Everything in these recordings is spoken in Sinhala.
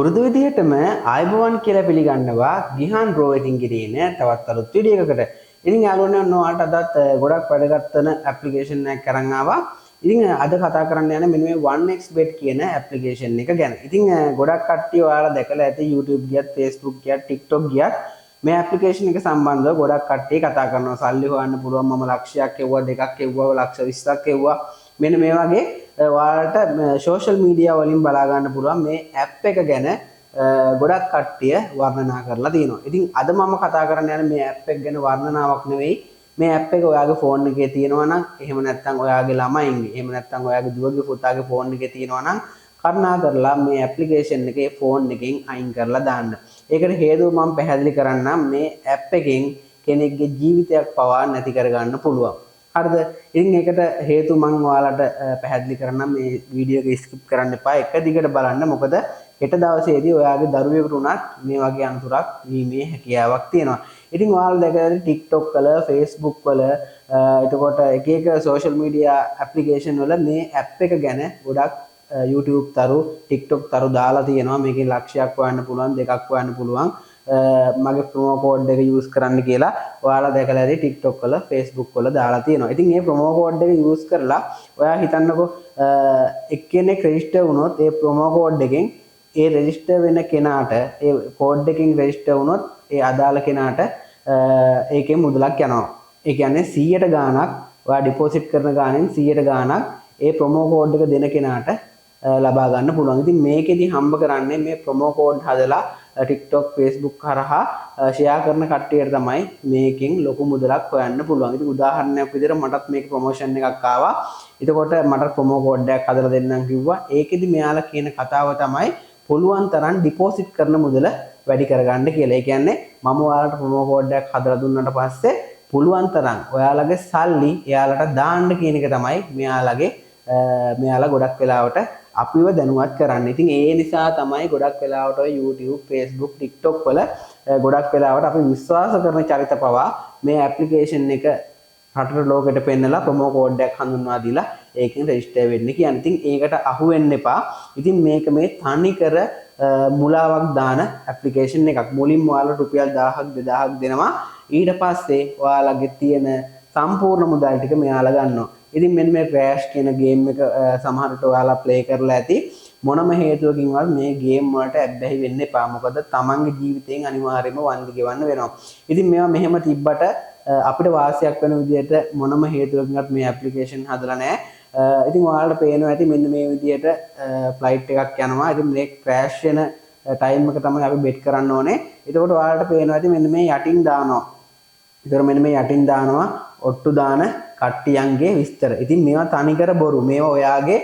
පුරුදු විදිහටම ආයිබෝවන් කියලා පිළිගන්නවා ගිහාන් රෝවෙතින් ගිරින තවත් අලුත් වීඩියෝ එකකට. ඉතින් යාළුවනේ ඔයාලට අදත් ගොඩක් වැදගත් වෙන ඇප්ලිකේෂන් එකක් අරන් ආවා. ඉතින් අද කතා කරන්න යන්නේ මෙන්න මේ 1xbet කියන ඇප්ලිකේෂන් එක ගැන. ඉතින් ගොඩක් කට්ටිය ඔයාලා දැකලා ඇති YouTube ගියත් Facebook ගියත් TikTok ගියත් මේ ඇප්ලිකේෂන් එක සම්බන්ධව ගොඩක් කට්ටිය කතා කරනවා. සල්ලි හොයන්න පුළුවන් මම ලක්ෂයක් එවුවා දෙකක් එවුවා ලක්ෂ 20ක් එවුවා. මෙන්න මේ වගේ ඔයාලට සෝෂල් මීඩියා වලින් බලා ගන්න පුළුවන් මේ ඇප් එක ගැන ගොඩක් කට්ටිය වර්ණනා කරලා තියෙනවා. ඉතින් අද මම කතා කරන්න යන්නේ මේ ඇප් එක ගැන වර්ණනාවක් නෙවෙයි. මේ ඇප් එක ඔයාගේ ෆෝන් එකේ තියෙනවා නම් එහෙම නැත්නම් ඔයාගේ ළමයින්ගේ එහෙම නැත්නම් ඔයාගේ දුවගේ පුතාගේ ෆෝන් එකේ තියෙනවා නම් කරුණාකරලා මේ ඇප්ලිකේෂන් එකේ ෆෝන් එකෙන් අයින් කරලා දාන්න. ඒකට හේතුව මම පැහැදිලි කරන්නම් මේ ඇප් එකෙන් කෙනෙක්ගේ ජීවිතයක් පවා නැති කරගන්න පුළුවන්. හරිද? ඉතින් ඒකට හේතු මම ඔයාලට පැහැදිලි කරන්නම් මේ වීඩියෝ එක ස්කිප් කරන්න එපා. එක දිගට බලන්න. මොකද හෙට දවසේදී ඔයාගේ දරුවෙකුට උනත් මේ වගේ අනතුරක් වීමේ හැකියාවක් තියෙනවා. ඉතින් ඔයාලා දැකලා TikTok වල Facebook වල එතකොට එක එක social media application වල මේ app එක ගැන ගොඩක් YouTube තරු TikTok තරු දාලා තියෙනවා. මේකේ ලක්ෂයක් හොයන්න පුළුවන් දෙකක් හොයන්න පුළුවන්. මගේ ප්‍රොමෝ කෝඩ් එක යූස් කරන්න කියලා ඔයාලා දැකලා ඇති TikTok වල Facebook වල දාලා තියෙනවා. ඉතින් මේ ප්‍රොමෝ කෝඩ් එක යූස් කරලා ඔයා හිතන්නකෝ එක්කෙනෙක් රෙජිස්ටර් වුණොත් ඒ ප්‍රොමෝ කෝඩ් එකෙන් ඒ රෙජිස්ටර් වෙන කෙනාට ඒ කෝඩ් එකකින් රෙජිස්ටර් වුණොත් ඒ අදාළ කෙනාට ඒකේ මුදලක් යනවා. ඒ කියන්නේ 100ට ගාණක් ඔයා ඩිපොසිට් කරන ගාණෙන් 100ට ගාණක් ඒ ප්‍රොමෝ කෝඩ් එක දෙන කෙනාට ලබා ගන්න පුළුවන්. ඉතින් මේකෙදි හම්බ කරන්නේ මේ ප්‍රොමෝ කෝඩ් හදලා TikTok Facebook කරහා ෂෙයා කරන කට්ටියට තමයි මේකෙන් ලොකු මුදලක් හොයන්න පුළුවන්. ඉතින් උදාහරණයක් විදිහට මටත් මේක ප්‍රොමෝෂන් එකක් ආවා. එතකොට මට ප්‍රොමෝ කෝඩ් එකක් හදලා දෙන්නම් කිව්වා. ඒකෙදි මෙයාලා කියන කතාව තමයි පුළුවන් තරම් ඩිපොසිට් කරන මුදල වැඩි කරගන්න කියලා. ඒ කියන්නේ මම ඔයාලට ප්‍රොමෝ කෝඩ් එකක් හදලා දුන්නාට පස්සේ පුළුවන් තරම් ඔයාලගේ සල්ලි එයාලට දාන්න කියන එක තමයි මෙයාලා ගොඩක් වෙලාවට අපිව දැනුවත් කරන්න. ඉතින් ඒ නිසා තමයි ගොඩක් වෙලාවට YouTube, Facebook, TikTok වල ගොඩක් වෙලාවට අපි විශ්වාස කරන චරිත පවා මේ ඇප්ලිකේෂන් එක රටට ලෝකෙට පෙන්නලා ප්‍රොමෝ කෝඩ් එකක් හඳුන්වා දීලා ඒකෙන් රෙජිස්ටර් වෙන්න කියන්නේ. ඉතින් ඒකට අහු වෙන්න එපා. ඉතින් මේක මේ තනිකර මුලාවක් දාන ඇප්ලිකේෂන් එකක්. මුලින්ම ඔයාලා රුපියල් 1000ක් 2000ක් දෙනවා. ඊට පස්සේ ඔයාලගේ තියෙන සම්පූර්ණ මුදල් ටික මෙයාලා ගන්නවා. ඉතින් මෙන්න මේ ක්‍රෑෂ් කියන ගේම් එක සමහරට ඔයාලා ප්ලේ කරලා ඇති. මොනම හේතුවකින්වත් මේ ගේම් වලට ඇබ්බැහි වෙන්න එපා. මොකද තමන්ගේ ජීවිතයෙන් අනිවාර්යයෙන්ම වන්දි ගෙවන්න වෙනවා. ඉතින් මේවා මෙහෙම තිබ්බට අපිට වාසියක් වෙන විදිහට මොනම හේතුවකින්වත් මේ ඇප්ලිකේෂන් හදලා නැහැ. ඉතින් ඔයාලට පේනවා ඇති මෙන්න මේ විදිහට ෆ්ලයිට් එකක් යනවා. ඉතින් මේ ක්‍රෑෂ් වෙන ටයිම් එක තමයි අපි බෙට් කරන්න ඕනේ. එතකොට ඔයාලට පේනවා ඇති මෙන්න මේ යටින් දානවා. ඒතර මෙන්න මේ යටින් දානවා ඔට්ටු දාන කට්ටියන්ගේ විස්තර. ඉතින් මේවා තනිකර බොරු. මේවා ඔයාගේ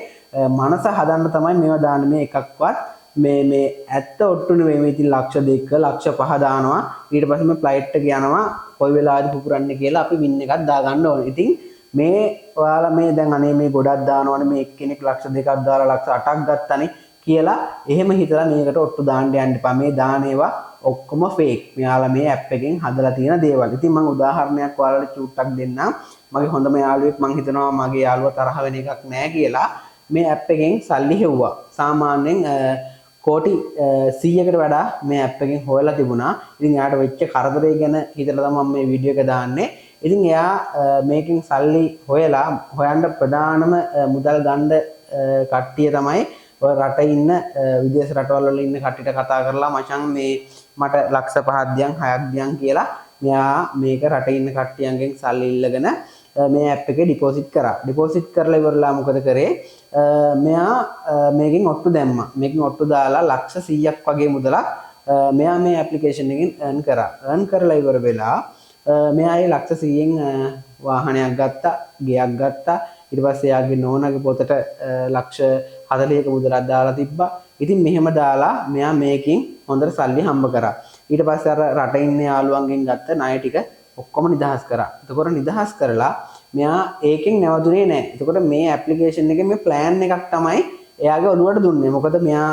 මනස හදන්න තමයි මේවා දාන්නේ. මේ එකක්වත් මේ ඇත්ත ඔට්ටු නෙවෙයි. මේ ඉතින් ලක්ෂ 2 ලක්ෂ 5 දානවා. ඊට පස්සේ මේ ෆ්ලයිට් එක යනවා. කොයි වෙලාවද පුපුරන්නේ කියලා අපි වින් එකක් දාගන්න ඕනේ. ඉතින් මේ ඔයාලා මේ දැන් අනේ මේ ගොඩක් දානවනේ මේ එක්කෙනෙක් ලක්ෂ 2ක් දාලා ලක්ෂ 8ක් ගත්තනේ කියලා එහෙම හිතලා මේකට ඔට්ටු දාන්න යන්න එපා. මේ දාන ඒවා ඔක්කොම ෆේක්. මෙයාලා මේ ඇප් එකෙන් හදලා තියෙන දේවල්. ඉතින් මම උදාහරණයක් ඔයාලට චූට්ටක් දෙන්නම්. මගේ හොඳම යාළුවෙක් මම හිතනවා මගේ යාළුවා තරහ වෙන එකක් නෑ කියලා මේ ඇප් එකෙන් සල්ලි හෙව්වා. සාමාන්‍යයෙන් කෝටි 100කට වඩා මේ ඇප් එකෙන් හොයලා තිබුණා. ඉතින් එයාට වෙච්ච කරදරේ ගැන හිතලා තමයි මම මේ වීඩියෝ එක දාන්නේ. ඉතින් එයා මේකෙන් සල්ලි හොයන්න ප්‍රධානම මුදල් ගන්න කට්ටිය තමයි ඔය රට ඉන්න විදේශ රටවල් වල ඉන්න කට්ටියට කතා කරලා මචං මේ මට ලක්ෂ 5ක් දියන් 6ක් දියන් කියලා මෙයා මේක රට ඉන්න කට්ටියන්ගෙන් සල්ලි ඉල්ලගෙන මේ ඇප් එකේ ඩිපොසිට් කරා. ඩිපොසිට් කරලා ඉවරලා මොකද කරේ? මෙයා මේකෙන් ඔට්ටු දැම්මා. මේකෙන් ඔට්ටු දාලා ලක්ෂ 100ක් වගේ මුදලක් මෙයා මේ ඇප්ලිකේෂන් එකෙන් earn කරා. earn කරලා ඉවර වෙලා මෙයා ඒ ලක්ෂ 100න් වාහනයක් ගත්තා, ගෙයක් ගත්තා. ඊට පස්සේ යාගේ නෝනාගේ පොතට ලක්ෂ 40ක මුදලක් දාලා තිබ්බා. ඉතින් මෙහෙම දාලා මෙයා මේකෙන් හොඳට සල්ලි හම්බ කරා. ඊට පස්සේ අර රටේ ඉන්න යාළුවන්ගෙන් ගත්ත ණය ටික ඔක්කොම නිදහස් කරා. එතකොට නිදහස් කරලා මෙයා ඒකෙන් නැවතුනේ නැහැ. එතකොට මේ ඇප්ලිකේෂන් එකේ මේ ප්ලෑන් එකක් තමයි එයාගේ ඔළුවට දුන්නේ. මොකද මෙයා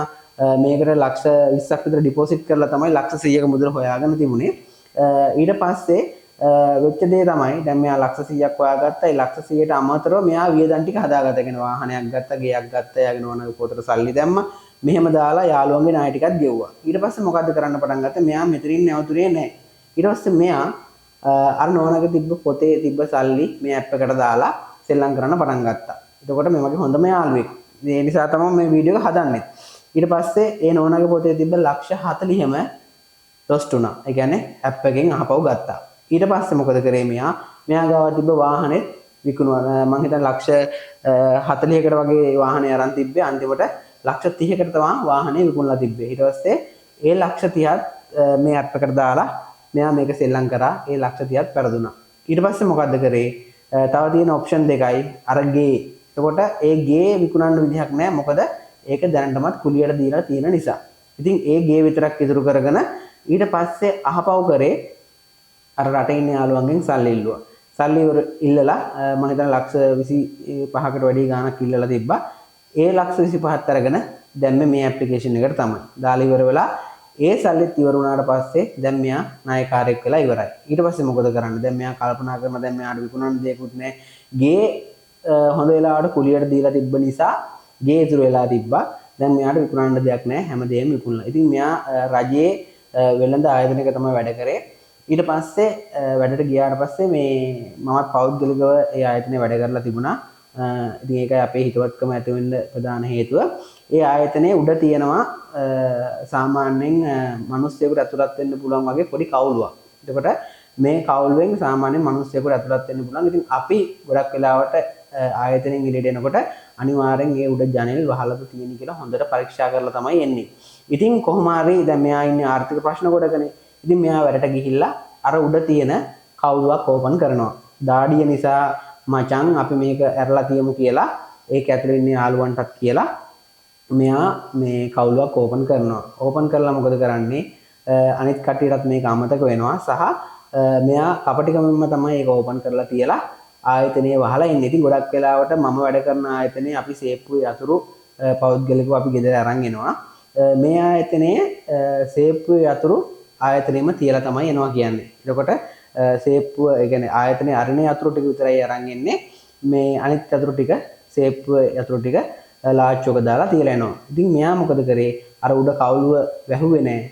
මේකට ලක්ෂ 20ක් විතර ඩිපොසිට් කරලා තමයි ලක්ෂ 100ක මුදල හොයාගෙන තිබුණේ. ඊට පස්සේ වෙච්ච දේ තමයි දැන් මෙයා ලක්ෂ 100ක් හොයාගත්තා. ඒ ලක්ෂ 100ට අමතරව මෙයා වියදම් ටික හදාගත්තා. කියන වාහනයක් ගත්තා, ගෙයක් ගත්තා, යාගෙන ඕන පොතට සල්ලි දැම්මා. මෙහෙම දාලා යාළුවන්ගේ ණය ටිකක් ගෙව්වා. ඊට පස්සේ මොකද්ද කරන්න පටන් ගත්තේ? මෙයා මෙතනින් නැවතුනේ නැහැ. ඊට පස්සේ මෙයා අර නෝනාගේ තිබ්බ පොතේ තිබ්බ සල්ලි මේ ඇප් එකට දාලා සෙල්ලම් කරන්න පටන් ගත්තා. එතකොට මේ මගේ හොඳම යාළුවෙක්. ඒ නිසා තමයි මේ වීඩියෝ එක හදන්නේ. ඊට පස්සේ ඒ නෝනාගේ පොතේ තිබ්බ ලක්ෂ 40ම ලොස්ට් වුණා. ඒ කියන්නේ ඇප් එකෙන් අහපව් ගත්තා. ඊට පස්සේ මොකද කරේ මෙයා ගාව තිබ්බ වාහනේ විකුණුවා. මං හිතන්නේ ලක්ෂ 40කට වගේ වාහනේ අරන් තිබ්බේ. අන්තිමට ලක්ෂ 30කට තමයි වාහනේ විකුණලා තිබ්බේ. ඊට පස්සේ ඒ ලක්ෂ 30ත් මේ ඇප් එකට දාලා මෙයා මේක සෙල්ලම් කරා. ඒ ලක්ෂ 30ත් පෙරදුනා. ඊට පස්සේ මොකද්ද කරේ? තව තියෙන ඔප්ෂන් දෙකයි අර ගේ. එතකොට ඒ ගේ විකුණන්න විදිහක් නැහැ. මොකද ඒක දැනටමත් කුලියට දීලා තියෙන නිසා. ඉතින් ඒ ගේ විතරක් ඉතුරු කරගෙන ඊට පස්සේ අහපව් කරේ අර රටේ ඉන්න යාළුවන්ගෙන් සල්ලි ඉල්ලුවා. සල්ලි ඉල්ලලා මම හිතන ලක්ෂ 25කට වැඩි ගාණක් ඉල්ලලා තිබ්බා. ඒ ලක්ෂ 25ත් අරගෙන දැන් මේ ඇප්ලිකේෂන් එකට තමයි දාලා ඉවර වෙලා ඒ සල්ලිත් ඉවර වුණාට පස්සේ දැන් මෙයා නායකාරයෙක් වෙලා ඉවරයි. ඊට පස්සේ මොකද කරන්නේ? දැන් මෙයා කල්පනා කරන දැන් මෙයාට විකුණන්න දෙයක්වත් නැහැ. ගේ හොඳ වෙලාවට කුලියට දීලා තිබ්බ නිසා ගේ ඉතුරු වෙලා තිබ්බා. දැන් මෙයාට විකුණන්න දෙයක් නැහැ. හැමදේම විකුණලා. ඉතින් මෙයා රජයේ වෙළඳ ආයතනයක තමයි වැඩ කරේ. ඊට පස්සේ වැඩට ගියාට පස්සේ මේ මමත් පෞද්ගලිකව ඒ ආයතනයේ වැඩ කරලා තිබුණා. ඉතින් ඒකයි අපේ හිතවත්කම ඇති වෙන්න ප්‍රධාන හේතුව. ඒ ආයතනයේ උඩ තියෙනවා සාමාන්‍යයෙන් මිනිස්සුයෙකුට ඇතුළත් වෙන්න පුළුවන් වගේ පොඩි කවුලුවක්. එතකොට මේ කවුලුවෙන් සාමාන්‍යයෙන් මිනිස්සුයෙකුට ඇතුළත් වෙන්න පුළුවන්. ඉතින් අපි ගොඩක් වෙලාවට ආයතනයෙන් එළියට එනකොට අනිවාර්යෙන් ඒ උඩ ජනෙල් වහලද තියෙන කියලා හොඳට පරීක්ෂා කරලා තමයි එන්නේ. ඉතින් කොහොම හරි දැන් මෙයා ඉන්නේ ආර්ථික ප්‍රශ්න කොටකනේ. ඉතින් මෙයා වැඩට ගිහිල්ලා අර උඩ තියෙන කවුලුවක් ඕපන් කරනවා. දාඩිය නිසා මචං අපි මේක ඇරලා තියමු කියලා ඒක ඇතුලේ ඉන්න යාළුවන්ටත් කියලා මෙයා මේ කවුලුවක් ඕපන් කරනවා. ඕපන් කරලා මොකද කරන්නේ? අනිත් කට්ටියටත් මේක අමතක වෙනවා. සහ මෙයා කපටිකමෙන්ම තමයි ඒක ඕපන් කරලා තියලා ආයතනයේ වහලා ඉන්නේ. ඉතින් ගොඩක් වෙලාවට මම වැඩ කරන ආයතනයේ අපි සේප්පුවේ යතුරු පෞද්ගලිකව අපි ගෙදර අරන් එනවා. මේ ආයතනයේ සේප්පුවේ යතුරු ආයතනෙම තියලා තමයි එනවා කියන්නේ. එතකොට සේප්පුව ඒ කියන්නේ ආයතනයේ අරින යතුරු ටික විතරයි අරන් එන්නේ. මේ අනිත් යතුරු ටික සේප්පුව යතුරු ටික ලාච්චුවක දාලා තියලා එනවා. ඉතින් මෙයා මොකද කරේ? අර උඩ කවුලුව වැහුවේ නැහැ.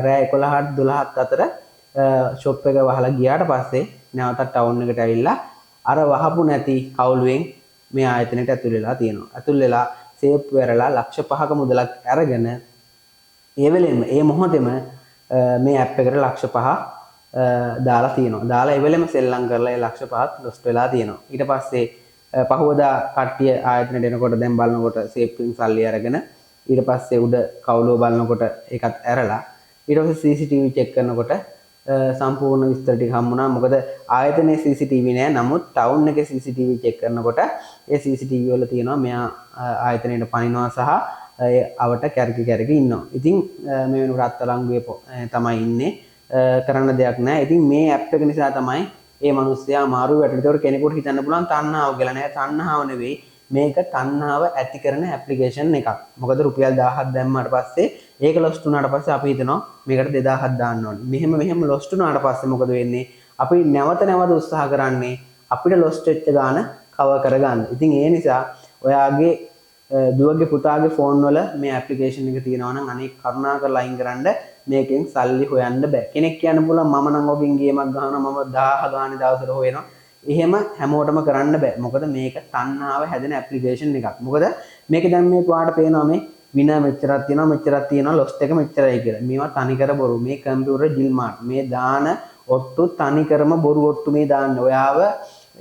රෑ 11ට 12ත් අතර ෂොප් එක වහලා ගියාට පස්සේ නැවතත් ටවුන් එකට ඇවිල්ලා අර වහපු නැති කවුලුවෙන් මේ ආයතනයට ඇතුල් වෙලා තියෙනවා. ඇතුල් වෙලා සේප්පු වැරලා ලක්ෂ 5ක මුදලක් අරගෙන ඒ වෙලෙම ඒ මොහොතේම මේ ඇප් එකට ලක්ෂ 5 දාලා තියෙනවා. දාලා ඒ වෙලෙම සෙල්ලම් කරලා ඒ ලක්ෂ 5ත් ලොස්ට් වෙලා තියෙනවා. ඊට පස්සේ පහවදා කට්ටිය ආයතනයට එනකොට දැන් බලනකොට සේප්පුවෙන් සල්ලි අරගෙන ඊට පස්සේ උඩ කවුලුව බලනකොට ඒකත් ඇරලා ඊට පස්සේ CCTV චෙක් කරනකොට සම්පූර්ණ විස්තර ටික හම්බුණා. මොකද ආයතනයේ CCTV නෑ. නමුත් ටවුන් එකේ CCTV චෙක් කරනකොට ඒ CCTV වල තියෙනවා මෙයා ආයතනයට පනිනවා සහ අවට කැරකි ඉන්නවා. ඉතින් මේ වෙනකොට අත්අඩංගුවේ තමයි ඉන්නේ. කරන්න දෙයක් නැහැ. ඉතින් මේ ඇප් එක නිසා තමයි මේ මිනිස්සයා මාරු වැටෙන්නේ. ඒකට කෙනෙකුට හිතන්න පුළුවන් තණ්හාව කියලා නෑ. තණ්හාව නෙවෙයි. මේක තණ්හාව ඇති කරන ඇප්ලිකේෂන් එකක්. මොකද රුපියල් 1000ක් දැම්මාට පස්සේ ඒක ලොස්ට් වුණාට පස්සේ අපි හිතනවා මේකට 2000ක් දාන්න ඕනේ. මෙහෙම ලොස්ට් වුණාට පස්සේ මොකද වෙන්නේ? අපි නැවත උත්සාහ කරන්නේ අපිට ලොස්ට් වෙච්ච ගාන කවර් කරගන්න. ඉතින් ඒ නිසා ඔයාගේ දුවගේ පුතාගේ ෆෝන් වල මේ ඇප්ලිකේෂන් එක තියෙනවා නම් අනේ කරුණාකරලා අයින් කරන්න. මේකෙන් සල්ලි හොයන්න බෑ. කෙනෙක් කියන්න පුළුවන් මම නම් ඔබෙන් ගේමක් ගහනවා මම 1000 ගානේ දවසට හොයනවා. එහෙම හැමෝටම කරන්න බෑ. මොකද මේක තණ්හාව හැදෙන ඇප්ලිකේෂන් එකක්. මොකද මේක දැන් මේ ඔයාලට පේනවා මේ වින මෙච්චරක් තියෙනවා ලොස්ට් එක මෙච්චරයි කියලා. මේවා තනිකර බොරු. මේ කම්පියුටර් ජිල්මාට්. මේ දාන ඔට්ටු තනිකරම බොරු ඔට්ටු මේ දාන්න. ඔයාව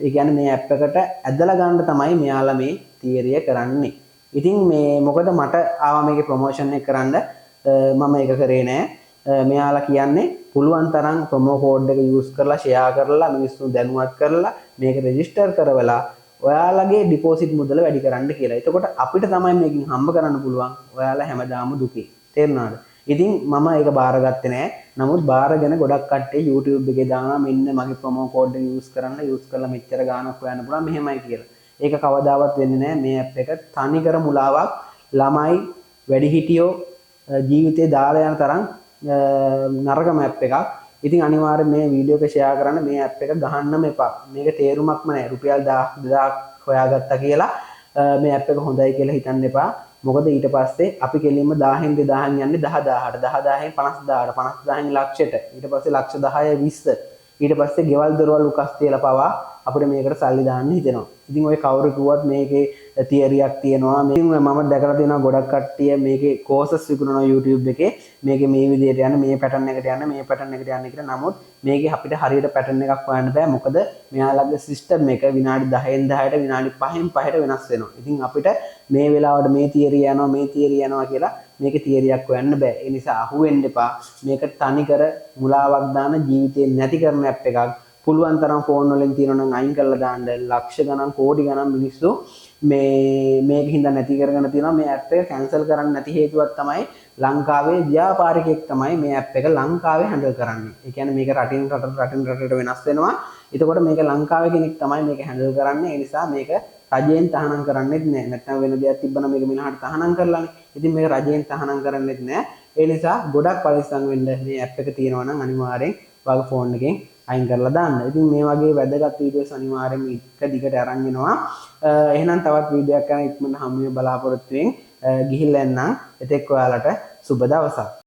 ඒ කියන්නේ මේ ඇප් එකට ඇදලා ගන්න තමයි මෙයාලා මේ තියරිය කරන්නේ. ඉතින් මේ මොකද මට ආවා මේකේ ප්‍රොමෝෂන් එක කරන්න මම ඒක කරේ නෑ. මෙයාලා කියන්නේ පුළුවන් තරම් ප්‍රොමෝ කෝඩ් එක යූස් කරලා ෂෙයා කරලා මිනිස්සුන් දැනුවත් කරලා මේක රෙජිස්ටර් කරවලා ඔයාලගේ ඩිපොසිට් මුදල වැඩි කරන්න කියලා. එතකොට අපිට තමයි මේකෙන් හම්බ කරන්න පුළුවන්. ඔයාලා හැමදාම දුකේ. තේරුණාද? ඉතින් මම ඒක බාරගත්තේ නෑ. නමුත් බාරගෙන ගොඩක් කට්ටිය YouTube එකේ දානවා මෙන්න මගේ ප්‍රොමෝ කෝඩ් එක යූස් කරලා මෙච්චර ගාණක් හොයන්න පුළුවන් මෙහෙමයි කියලා. ඒක කවදාවත් වෙන්නේ නෑ. මේ ඇප් එක තනිකර මුලාවක්. ළමයි වැඩිහිටියෝ ජීවිතේ දාලා යන තරම් නරකම ඇප් එකක්. ඉතින් අනිවාර්යෙන් මේ වීඩියෝ එක ෂෙයා කරන්න. මේ ඇප් එක ගහන්නම එපා. මේක තේරුමක්ම නැහැ. රුපියල් 2000ක් හොයාගත්තා කියලා මේ ඇප් එක හොඳයි කියලා හිතන්න එපා. මොකද ඊට පස්සේ අපි කෙලින්ම 1000න් 2000න් යන්නේ 10000ට 10000න් 50000ට 50000න් ලක්ෂයට ඊට පස්සේ ලක්ෂ 10 20 ඊට පස්සේ ගෙවල් දොරවල් උකස් තියලා පවා අපිට මේකට සල්ලි දාන්න හිතෙනවා. ඉතින් ඔය කවුරු කිව්වත් මේකේ තියරියක් තියෙනවා. ඉතින් මම දැකලා තියෙනවා ගොඩක් කට්ටිය මේකේ කෝසස් විකුණනවා YouTube එකේ. මේකේ මේ විදිහට යන්න මේ පැටර්න් එකට යන්න මේ පැටර්න් එකට යන්න කියලා. නමුත් මේකේ අපිට හරියට පැටර්න් එකක් හොයන්න බෑ. මොකද මෙයාලගේ සිස්ටම් එක විනාඩි 10න් 10ට විනාඩි 5න් 5ට වෙනස් වෙනවා. ඉතින් අපිට මේ වෙලාවට මේ තියරිය යනවා මේ තියරිය යනවා කියලා මේකේ තියරියක් හොයන්න බෑ. ඒ නිසා අහුවෙන්න එපා. මේක තනිකර මුලාවක් දාන ජීවිතේ නැති කරන ඇප් එකක්. පුළුවන් තරම් ෆෝන් වලින් තියෙනවා නම් අයින් කරලා දාන්න. ලක්ෂ ගණන් කෝටි ගණන් මිනිස්සු මේක හින්දා නැති කරගෙන තියෙනවා. මේ ඇප් එක කැන්සල් කරන්න නැති හේතුවක් තමයි ලංකාවේ ව්‍යාපාරිකයෙක් තමයි මේ ඇප් එක ලංකාවේ හැන්ඩල් කරන්නේ. ඒ කියන්නේ මේක රටින් රටට වෙනස් වෙනවා. එතකොට මේක ලංකාවේ කෙනෙක් තමයි මේක හැන්ඩල් කරන්නේ. ඒ නිසා මේක රජයෙන් තහනම් කරන්නේත් නැහැ. නැත්නම් වෙන දෙයක් තිබ්බනම් මේක මිලහට තහනම් කරලානේ. ඉතින් මේක රජයෙන් තහනම් කරන්නේත් නැහැ. ඒ නිසා ගොඩක් පරිස්සම් වෙන්න මේ ඇප් එක තියෙනවා නම් අනිවාර්යෙන් ඔයාගේ ෆෝන් එකෙන් අයින් කරලා දාන්න. ඉතින් මේ වගේ වැදගත් වීඩියෝස් අනිවාර්යෙන්ම එක දිගට අරන් එනවා. එහෙනම් තවත් වීඩියෝ එකක් කරන් ඉක්මනට හමු වෙන්න බලාපොරොත්තු වෙමින් ගිහිල්ලා එන්නම්. එතෙක් ඔයාලට සුබ දවසක්.